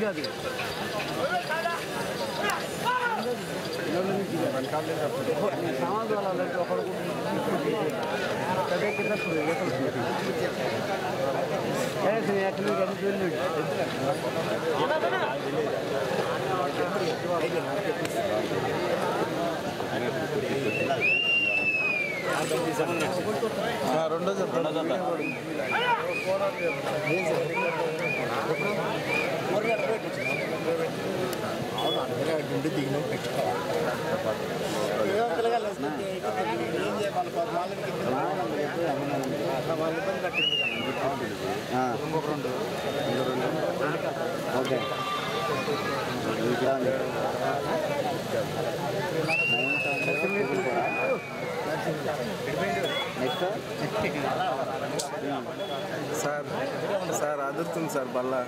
Okay sir అదురుతుంది sir Balla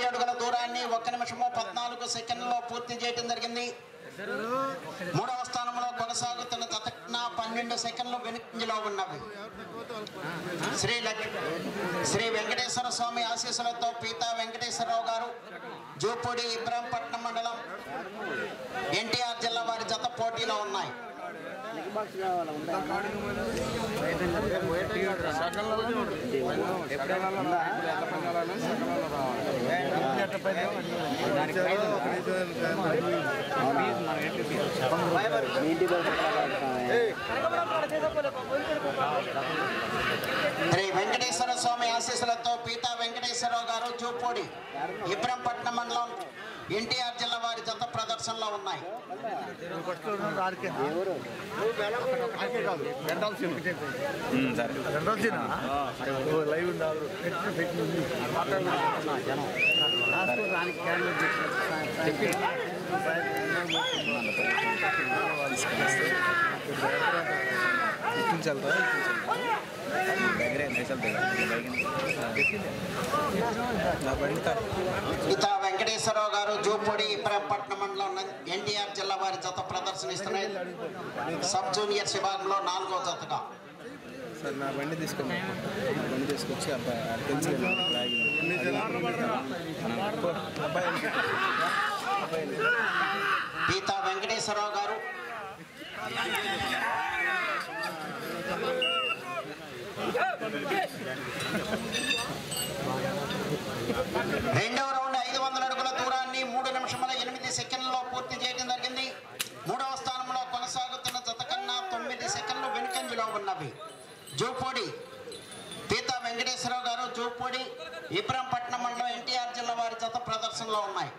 అడుగుల దూరాన్ని 1 నిమిషము 14 సెకండ్లలో పూర్తి చేయడం జరిగింది. మూడవ స్థానంలో కొనసాగుతున్న జతన 12 సెకండ్లు వెనుకంజలో ఉన్నవి. శ్రీ వెంకటేశ్వర స్వామి ఆశీస్సులతో పీతా వెంకటేశ్వరరావు గారు జూపూడి ఇబ్రాంపట్నం మండలం ఎన్టీఆర్ జిల్లా వారి జత పోటీలో ఉన్నాయి. శ్రీ వెంకటేశ్వర స్వామి ఆశీస్సులతో పీతా వెంకటేశ్వరరావు గారు జూపూడి ఇబ్రాంపట్నం మండలం ఎన్టీఆర్ జిల్లా వారి జత ప్రదర్శనలో ఉన్నాయి. పీతా వెంకటేశ్వరరావు గారు జూపూడి ఇబ్రాంపట్నం మండలం ఎన్టీఆర్ జిల్లా వారి జత ప్రదర్శనిస్తున్నాయి. సబ్ జూనియర్స్ విభాగంలో 4వ జతగా సార్ నా బండి తీసుకొచ్చి పీతా వెంకటేశ్వరరావు గారు రెండవ రౌండ్ 500 అడుగుల దూరాన్ని 3 నిమిషముల 8 సెకండ్లలో పూర్తి చేయడం జరిగింది. మూడవ స్థానంలో కొనసాగుతున్న జత కన్నా 9 సెకండ్లు వెనుకంజలో ఉన్నవి. జూపూడి పీతా వెంకటేశ్వరరావు గారు జూపూడి ఇబ్రాంపట్నం మండలం ఎన్టీఆర్ జిల్లా వారి జత ప్రదర్శనలో ఉన్నాయి.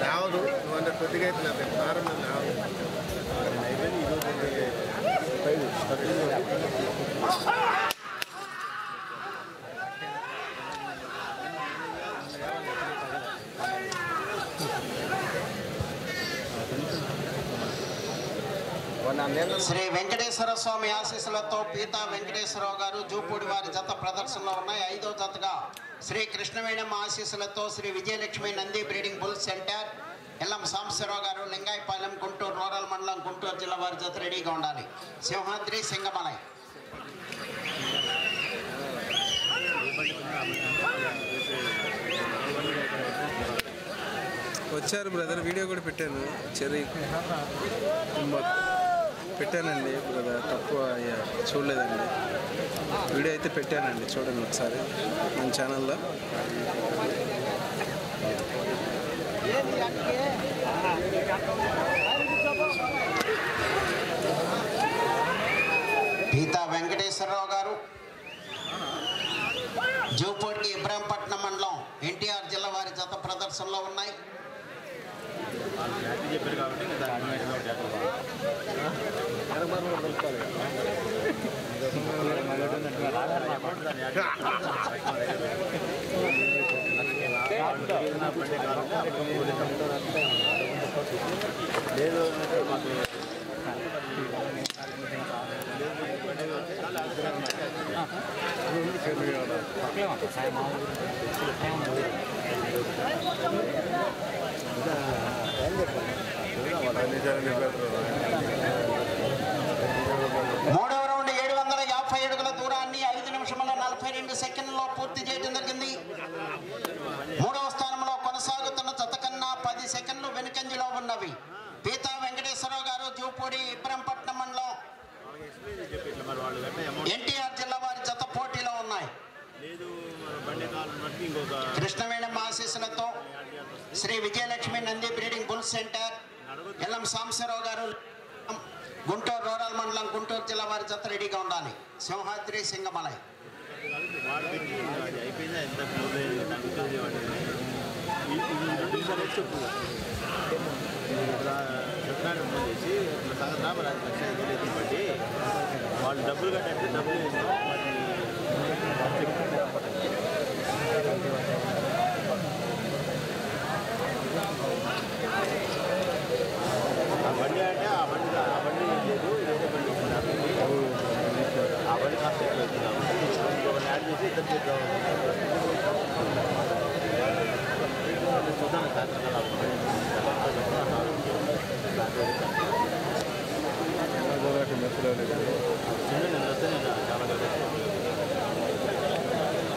ಯಾವುದು ಒಂದು ಕೊದ್ದಿಗೆ ಪ್ರಾರಂಭ శ్రీ వెంకటేశ్వర స్వామి ఆశీస్సులతో పీతా వెంకటేశ్వరరావు గారు జూపూడి వారి జత ప్రదర్శనలో ఉన్నాయి. 5వ జతగా శ్రీ కృష్ణవేణమ్మ ఆశీస్సులతో Shri Vijayalakshmi Nandi breeding bull centre Ellam Sambasivarao గారు లింగాయపాలెం గుంటూరు రూరల్ మండలం గుంటూరు జిల్లా వారి జత రెడీగా ఉండాలి. సింహాద్రి సింగమలై వచ్చారు బ్రదర్. వీడియో కూడా పెట్టాను, చెర్రీ పెట్టానండి బ్రదర్. తక్కువ చూడలేదండి, వీడియో అయితే పెట్టానండి, చూడండి ఒకసారి మన ఛానల్లో. పీతా వెంకటేశ్వరరావు గారు జూపూడి ఇబ్రాహీంపట్నం మండలం ఎన్టీఆర్ జిల్లా వారి జత ప్రదర్శనలో ఉన్నాయి. మూడవ రౌండ్ 750 అడుగుల దూరాన్ని 5 నిమిషముల 42 సెకండ్లలో పూర్తి చేయడం జరిగింది. మూడవ స్థానంలో కొనసాగుతున్న జత కన్నా 10 సెకండ్లు వెనుకంజలో ఉన్నవి. పీతా వెంకటేశ్వరరావు గారు జూపూడి ఇబ్రాహీంపట్నం మండలం ఎన్టీఆర్ జిల్లా వారి జత పోటీలో ఉన్నాయి. కృష్ణవేణమ్మ ఆశీస్సులతో Shri Vijayalakshmi Nandi breeding bull centre LM Sambasivarao garu Guntur rural మండలం గుంటూరు జిల్లా వారి జత రెడీగా ఉండాలి. సింహాద్రి సింగమలై వాళ్ళు డబ్బులు కట్టంటే డబ్బులు ఆ బండి అంటే ఆ బండి లేదు ఇదే బండి ఆ బండి కాస్త ఎక్కువ ఇంకొకటి యాడ్ చేసి ఇద్దరు చేద్దాం చూద్దాను సార్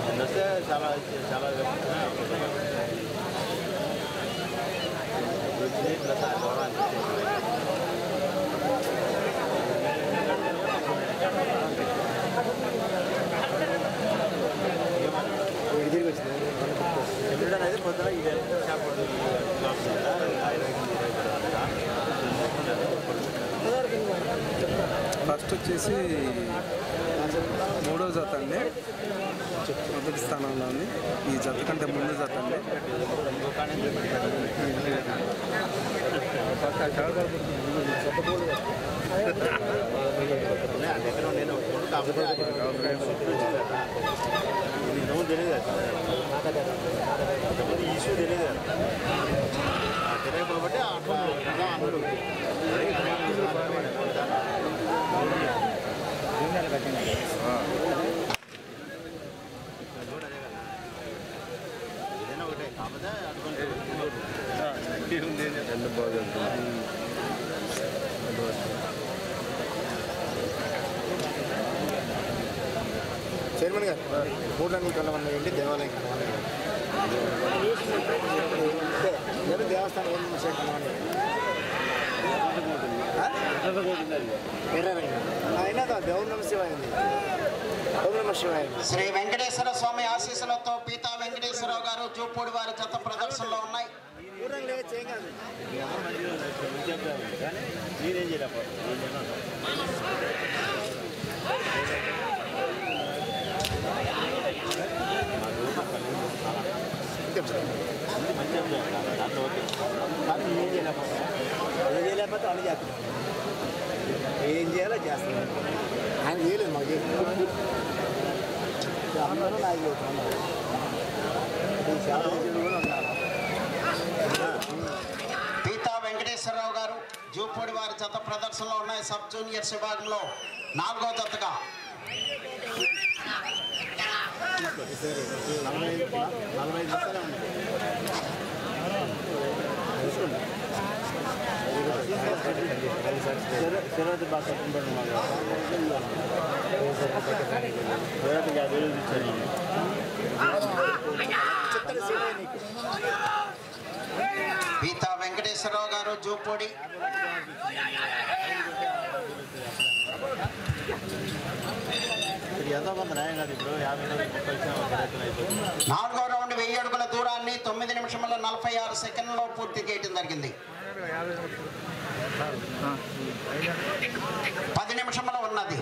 నేను వస్తే చాలా చాలా అనేది పొద్దున ఇది ఫస్ట్ వచ్చేసి మూడో జత అండి, మొదటి స్థానంలో ఉంది. ఈ జత కంటే ముందు జత అండి. ఇష్యూ తెలియదు తెలియకపోతే అందరూ ఏదైనా ఒకటే కాకపోతే అటువంటి చైర్మన్ గారు 3 ఏంటి దేవాలయం దేవస్థానం అయినా దేవుడు నమ శివాయ. శ్రీ వెంకటేశ్వర స్వామి ఆశీస్సులతో పీతా వెంకటేశ్వరరావు గారు జూపూడి వారి జత ప్రదర్శనలో ఉన్నాయి. నేనేం చేయలేకపోతే దాంట్లో ఓకే కానీ ఏం చేయలేకపోతే అని చేస్తాను. ఏం చేయాలో చేస్తాను. ఆయన చేయలేదు మాకు అందరూ నాకు పీతా వెంకటేశ్వరరావు గారు జూపూడి వారి జత ప్రదర్శనలో ఉన్నాయి. సబ్ జూనియర్స్ విభాగంలో 4వ జతగా 45 నిమిషాలే ఉంది. శివరాత్రి బాగా కట్టుకుంటాడు మాకు 50,000 ఇచ్చారు. పీతా వెంకటేశ్వరరావు గారు జూపూడి ఎంతో కొంత న్యాయం కాదు. ఇప్పుడు 50 అయిపోతుంది. 4వ రౌండ్ 1000 అడుగుల దూరాన్ని 9 నిమిషముల 46 సెకండ్లలో పూర్తి చేయడం జరిగింది. 10 నిమిషముల ఉన్నది.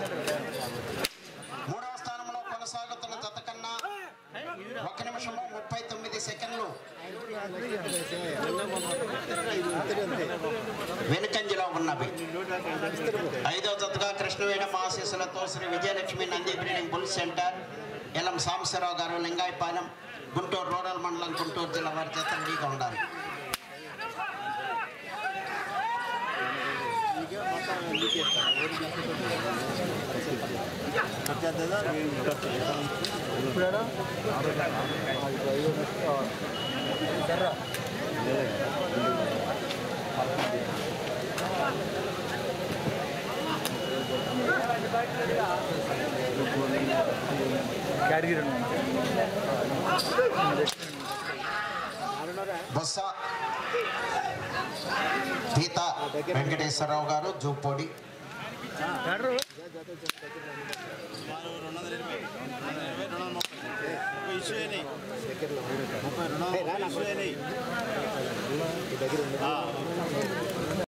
ఐదవ జతగా కృష్ణవేణమ్మ ఆశీస్సులతో Shri Vijayalakshmi Nandi breeding bull centre LM Sambasivarao గారు లింగాయపాలెం గుంటూరు రూరల్ మండలం గుంటూరు జిల్లా వారి జత రెడీగా ఉండాలి. బొత్స పీత వెంకటేశ్వరరావు గారు జూపొడి. దగ్గర